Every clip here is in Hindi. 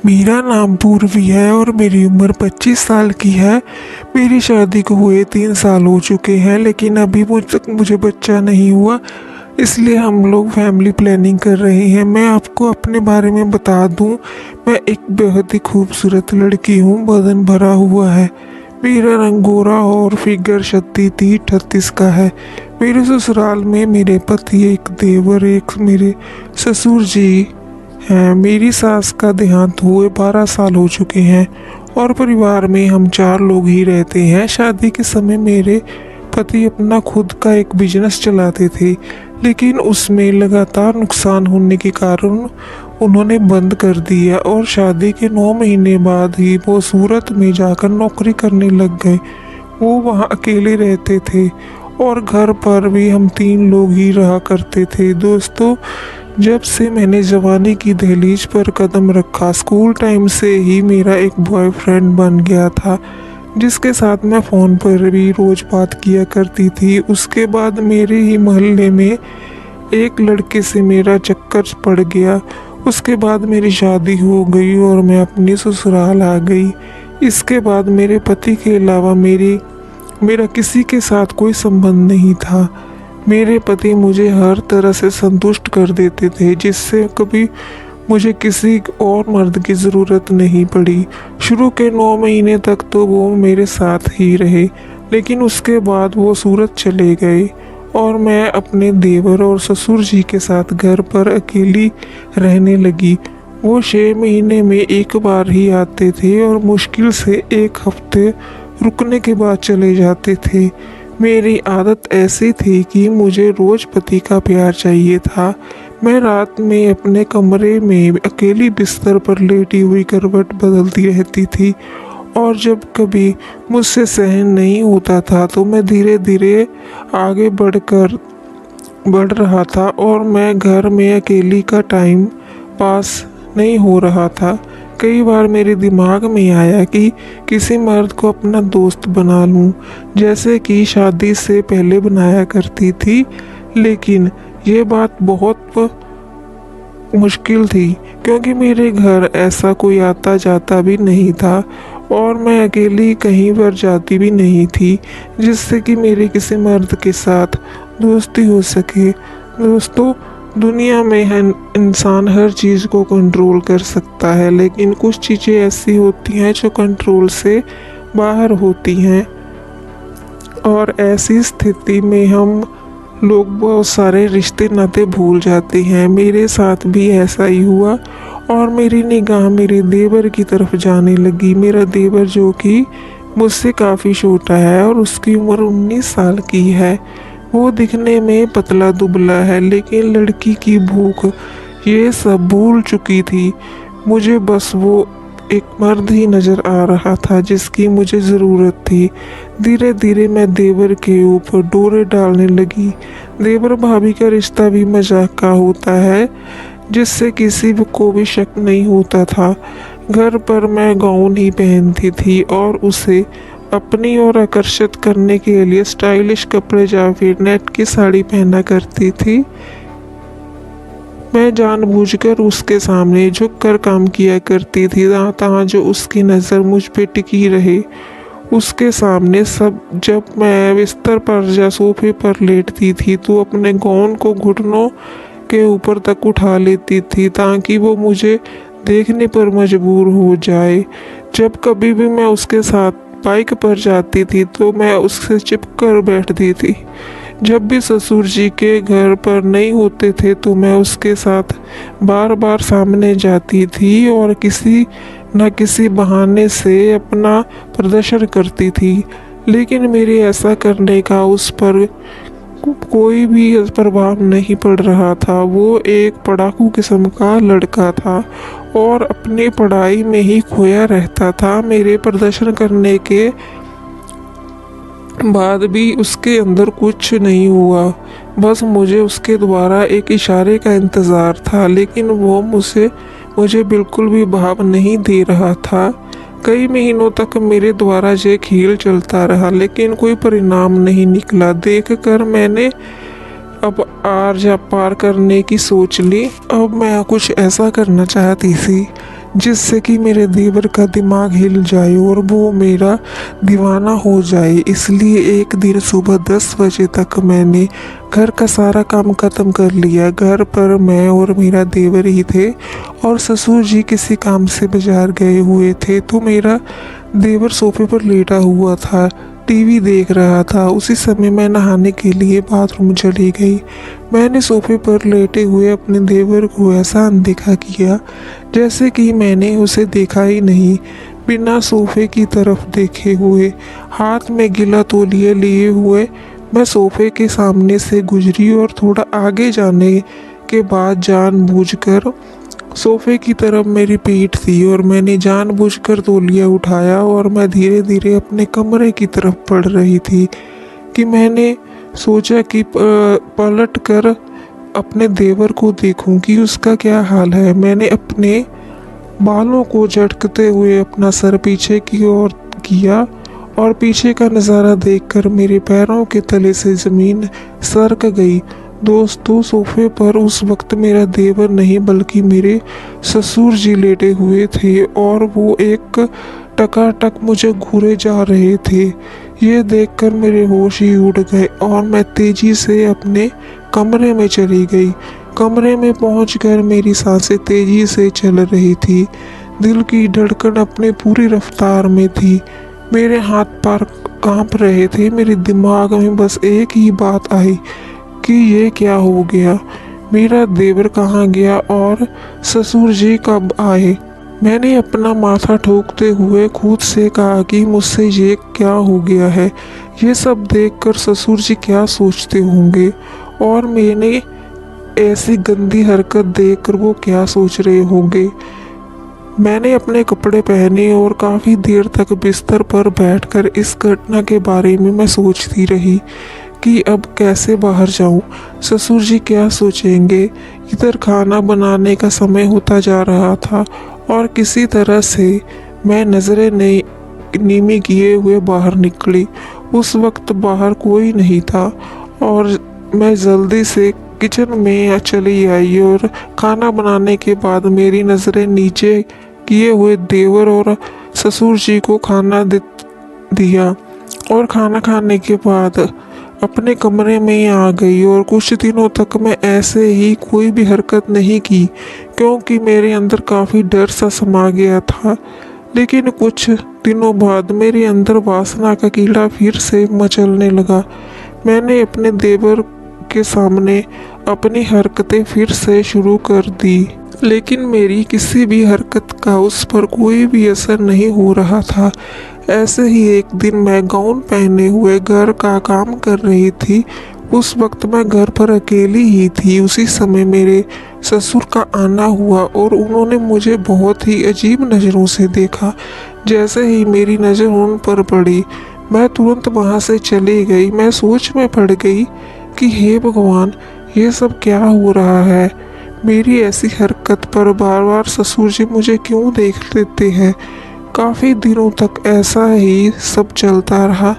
मेरा नाम पूर्वी है और मेरी उम्र 25 साल की है। मेरी शादी को हुए 3 साल हो चुके हैं, लेकिन अभी मुझ तक मुझे बच्चा नहीं हुआ, इसलिए हम लोग फैमिली प्लानिंग कर रहे हैं। मैं आपको अपने बारे में बता दूं, मैं एक बेहद ही खूबसूरत लड़की हूं, बदन भरा हुआ है। मेरा रंग गोरा और फिगर 36-38 का है। मेरे ससुराल में मेरे पति, एक देवर, एक मेरे ससुर जी हैं। मेरी सास का देहांत हुए 12 साल हो चुके हैं और परिवार में हम 4 लोग ही रहते हैं। शादी के समय मेरे पति अपना खुद का एक बिजनेस चलाते थे, लेकिन उसमें लगातार नुकसान होने के कारण उन्होंने बंद कर दिया और शादी के 9 महीने बाद ही वो सूरत में जाकर नौकरी करने लग गए। वो वहाँ अकेले रहते थे और घर पर भी हम 3 लोग ही रहा करते थे। दोस्तों, जब से मैंने जवानी की दहलीज पर कदम रखा, स्कूल टाइम से ही मेरा एक बॉयफ्रेंड बन गया था, जिसके साथ मैं फ़ोन पर भी रोज़ बात किया करती थी। उसके बाद मेरे ही मोहल्ले में एक लड़के से मेरा चक्कर पड़ गया। उसके बाद मेरी शादी हो गई और मैं अपनी ससुराल आ गई। इसके बाद मेरे पति के अलावा मेरा किसी के साथ कोई संबंध नहीं था। मेरे पति मुझे हर तरह से संतुष्ट कर देते थे, जिससे कभी मुझे किसी और मर्द की ज़रूरत नहीं पड़ी। शुरू के 9 महीने तक तो वो मेरे साथ ही रहे, लेकिन उसके बाद वो सूरत चले गए और मैं अपने देवर और ससुर जी के साथ घर पर अकेली रहने लगी। वो 6 महीने में एक बार ही आते थे और मुश्किल से 1 हफ्ते रुकने के बाद चले जाते थे। मेरी आदत ऐसी थी कि मुझे रोज़ पति का प्यार चाहिए था। मैं रात में अपने कमरे में अकेली बिस्तर पर लेटी हुई करवट बदलती रहती थी और जब कभी मुझसे सहन नहीं होता था तो मैं धीरे धीरे आगे बढ़ रहा था और मैं घर में अकेली का टाइम पास नहीं हो रहा था। कई बार मेरे दिमाग में आया कि किसी मर्द को अपना दोस्त बना लूं, जैसे कि शादी से पहले बनाया करती थी, लेकिन ये बात बहुत मुश्किल थी क्योंकि मेरे घर ऐसा कोई आता जाता भी नहीं था और मैं अकेली कहीं पर जाती भी नहीं थी, जिससे कि मेरे किसी मर्द के साथ दोस्ती हो सके। दोस्तों, दुनिया में इंसान हर चीज़ को कंट्रोल कर सकता है, लेकिन कुछ चीज़ें ऐसी होती हैं जो कंट्रोल से बाहर होती हैं और ऐसी स्थिति में हम लोग बहुत सारे रिश्ते नाते भूल जाते हैं। मेरे साथ भी ऐसा ही हुआ और मेरी निगाह मेरे देवर की तरफ जाने लगी। मेरा देवर, जो कि मुझसे काफ़ी छोटा है और उसकी उम्र 19 साल की है, वो दिखने में पतला दुबला है, लेकिन लड़की की भूख ये सब भूल चुकी थी। मुझे बस वो एक मर्द ही नज़र आ रहा था जिसकी मुझे ज़रूरत थी। धीरे धीरे मैं देवर के ऊपर डोरे डालने लगी। देवर भाभी का रिश्ता भी मजाक का होता है, जिससे किसी को भी शक नहीं होता था। घर पर मैं गाउन ही पहनती थी और उसे अपनी ओर आकर्षित करने के लिए स्टाइलिश कपड़े या फिर नेट की साड़ी पहना करती थी। मैं जानबूझकर उसके सामने झुककर काम किया करती थी ताकि जो उसकी नज़र मुझ पे टिकी रहे। उसके सामने सब जब मैं बिस्तर पर या सोफे पर लेटती थी तो अपने गाउन को घुटनों के ऊपर तक उठा लेती थी ताकि वो मुझे देखने पर मजबूर हो जाए। जब कभी भी मैं उसके साथ बाइक पर जाती थी तो मैं उससे चिपकर बैठती थी। जब भी ससुर जी के घर पर नहीं होते थे तो मैं उसके साथ बार बार सामने जाती थी और किसी न किसी बहाने से अपना प्रदर्शन करती थी, लेकिन मेरे ऐसा करने का उस पर कोई भी प्रभाव नहीं पड़ रहा था। वो एक पढ़ाकू किस्म का लड़का था और अपनी पढ़ाई में ही खोया रहता था। मेरे प्रदर्शन करने के बाद भी उसके अंदर कुछ नहीं हुआ, बस मुझे उसके द्वारा एक इशारे का इंतज़ार था, लेकिन वो मुझे बिल्कुल भी भाव नहीं दे रहा था। कई महीनों तक मेरे द्वारा ये खेल चलता रहा, लेकिन कोई परिणाम नहीं निकला। देखकर मैंने अब आर या पार करने की सोच ली। अब मैं कुछ ऐसा करना चाहती थी जिससे कि मेरे देवर का दिमाग हिल जाए और वो मेरा दीवाना हो जाए। इसलिए एक दिन सुबह 10 बजे तक मैंने घर का सारा काम ख़त्म कर लिया। घर पर मैं और मेरा देवर ही थे और ससुर जी किसी काम से बाजार गए हुए थे। तो मेरा देवर सोफे पर लेटा हुआ था, टीवी देख रहा था। उसी समय मैं नहाने के लिए बाथरूम चली गई। मैंने सोफे पर लेटे हुए अपने देवर को ऐसा अनदेखा किया जैसे कि मैंने उसे देखा ही नहीं। बिना सोफे की तरफ देखे हुए, हाथ में गीला तौलिया लिए हुए मैं सोफे के सामने से गुजरी और थोड़ा आगे जाने के बाद जानबूझकर सोफे की तरफ मेरी पीठ थी और मैंने जानबूझकर तौलिया उठाया और मैं धीरे धीरे अपने कमरे की तरफ बढ़ रही थी कि मैंने सोचा कि पलट कर अपने देवर को देखूं कि उसका क्या हाल है। मैंने अपने बालों को झटकते हुए अपना सर पीछे की ओर किया और पीछे का नज़ारा देखकर मेरे पैरों के तले से ज़मीन सरक गई। दोस्तों, सोफे पर उस वक्त मेरा देवर नहीं बल्कि मेरे ससुर जी लेटे हुए थे और वो एक टकाटक मुझे घूरे जा रहे थे। ये देखकर मेरे होश ही उड़ गए और मैं तेजी से अपने कमरे में चली गई। कमरे में पहुंचकर मेरी सांसें तेजी से चल रही थी, दिल की धड़कन अपने पूरी रफ्तार में थी, मेरे हाथ पैर कांप रहे थे। मेरे दिमाग में बस एक ही बात आई कि ये क्या हो गया, मेरा देवर कहाँ गया और ससुर जी कब आए। मैंने अपना माथा ठोकते हुए खुद से कहा कि मुझसे ये क्या हो गया है। ये सब देखकर ससुर जी क्या सोचते होंगे और मैंने ऐसी गंदी हरकत देखकर वो क्या सोच रहे होंगे। मैंने अपने कपड़े पहने और काफ़ी देर तक बिस्तर पर बैठकर इस घटना के बारे में मैं सोचती रही कि अब कैसे बाहर जाऊं, ससुर जी क्या सोचेंगे। इधर खाना बनाने का समय होता जा रहा था और किसी तरह से मैं नज़रें नीमी किए हुए बाहर निकली। उस वक्त बाहर कोई नहीं था और मैं जल्दी से किचन में चली आई और खाना बनाने के बाद मेरी नज़रें नीचे किए हुए देवर और ससुर जी को खाना दिया और खाना खाने के बाद अपने कमरे में आ गई। और कुछ दिनों तक मैं ऐसे ही कोई भी हरकत नहीं की क्योंकि मेरे अंदर काफ़ी डर सा समा गया था। लेकिन कुछ दिनों बाद मेरे अंदर वासना का कीड़ा फिर से मचलने लगा। मैंने अपने देवर के सामने अपनी हरकतें फिर से शुरू कर दी, लेकिन मेरी किसी भी हरकत का उस पर कोई भी असर नहीं हो रहा था। ऐसे ही एक दिन मैं गाउन पहने हुए घर का काम कर रही थी। उस वक्त मैं घर पर अकेली ही थी। उसी समय मेरे ससुर का आना हुआ और उन्होंने मुझे बहुत ही अजीब नज़रों से देखा। जैसे ही मेरी नज़र उन पर पड़ी, मैं तुरंत वहाँ से चली गई। मैं सोच में पड़ गई कि हे भगवान, ये सब क्या हो रहा है। मेरी ऐसी हरकत पर बार बार ससुर जी मुझे क्यों देख लेते हैं। काफ़ी दिनों तक ऐसा ही सब चलता रहा।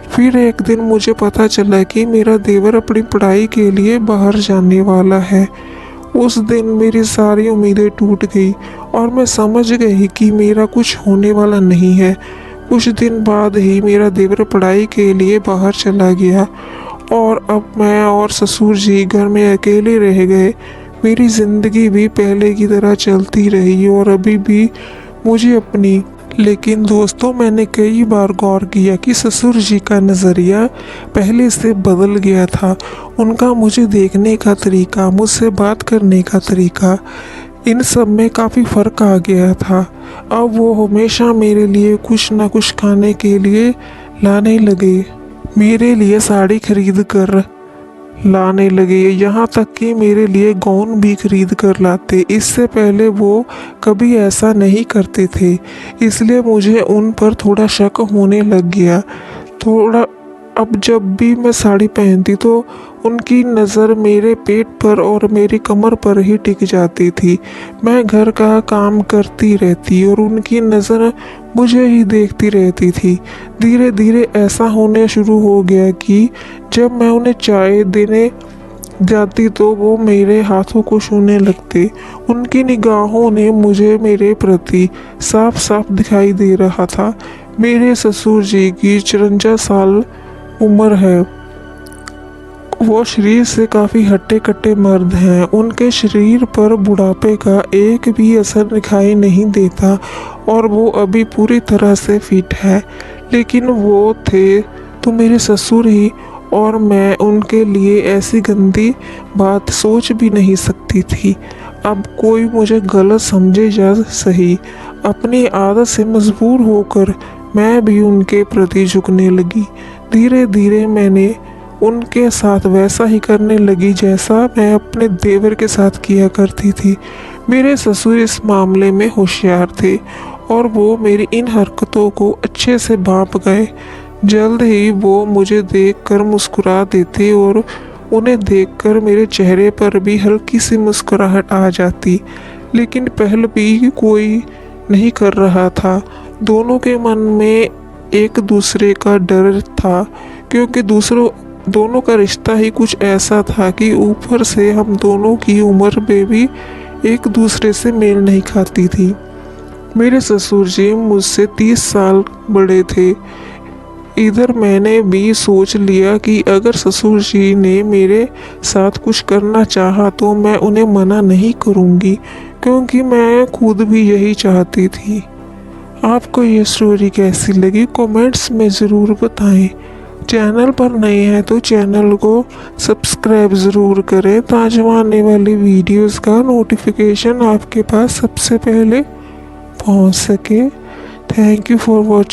फिर एक दिन मुझे पता चला कि मेरा देवर अपनी पढ़ाई के लिए बाहर जाने वाला है। उस दिन मेरी सारी उम्मीदें टूट गई और मैं समझ गई कि मेरा कुछ होने वाला नहीं है। कुछ दिन बाद ही मेरा देवर पढ़ाई के लिए बाहर चला गया और अब मैं और ससुर जी घर में अकेले रह गए। मेरी ज़िंदगी भी पहले की तरह चलती रही और अभी भी मुझे अपनी। लेकिन दोस्तों, मैंने कई बार गौर किया कि ससुर जी का नज़रिया पहले से बदल गया था। उनका मुझे देखने का तरीका, मुझसे बात करने का तरीका, इन सब में काफ़ी फ़र्क आ गया था। अब वो हमेशा मेरे लिए कुछ ना कुछ खाने के लिए लाने लगे, मेरे लिए साड़ी खरीद कर लाने लगे, यहाँ तक कि मेरे लिए गाउन भी खरीद कर लाते। इससे पहले वो कभी ऐसा नहीं करते थे, इसलिए मुझे उन पर थोड़ा शक होने लग गया। थोड़ा अब जब भी मैं साड़ी पहनती तो उनकी नज़र मेरे पेट पर और मेरी कमर पर ही टिक जाती थी। मैं घर का काम करती रहती और उनकी नज़र मुझे ही देखती रहती थी। धीरे धीरे ऐसा होने शुरू हो गया कि जब मैं उन्हें चाय देने जाती तो वो मेरे हाथों को छूने लगते। उनकी निगाहों ने मुझे मेरे प्रति साफ साफ दिखाई दे रहा था। मेरे ससुर जी की 54 साल उम्र है। वो शरीर से काफ़ी हट्टे कट्टे मर्द हैं। उनके शरीर पर बुढ़ापे का एक भी असर दिखाई नहीं देता और वो अभी पूरी तरह से फिट है। लेकिन वो थे तो मेरे ससुर ही, और मैं उनके लिए ऐसी गंदी बात सोच भी नहीं सकती थी। अब कोई मुझे गलत समझे या सही, अपनी आदत से मजबूर होकर मैं भी उनके प्रति झुकने लगी। धीरे धीरे मैंने उनके साथ वैसा ही करने लगी जैसा मैं अपने देवर के साथ किया करती थी। मेरे ससुर इस मामले में होशियार थे और वो मेरी इन हरकतों को अच्छे से भांप गए। जल्द ही वो मुझे देखकर मुस्कुरा देते और उन्हें देखकर मेरे चेहरे पर भी हल्की सी मुस्कुराहट आ जाती। लेकिन पहल भी कोई नहीं कर रहा था। दोनों के मन में एक दूसरे का डर था, क्योंकि दोनों का रिश्ता ही कुछ ऐसा था कि ऊपर से हम दोनों की उम्र में भी एक दूसरे से मेल नहीं खाती थी। मेरे ससुर जी मुझसे 30 साल बड़े थे। इधर मैंने भी सोच लिया कि अगर ससुर जी ने मेरे साथ कुछ करना चाहा तो मैं उन्हें मना नहीं करूँगी, क्योंकि मैं खुद भी यही चाहती थी। आपको ये स्टोरी कैसी लगी कमेंट्स में ज़रूर बताएं। चैनल पर नए हैं तो चैनल को सब्सक्राइब ज़रूर करें ताकि आने वाली वीडियोस का नोटिफिकेशन आपके पास सबसे पहले पहुंच सके। Thank you for watching.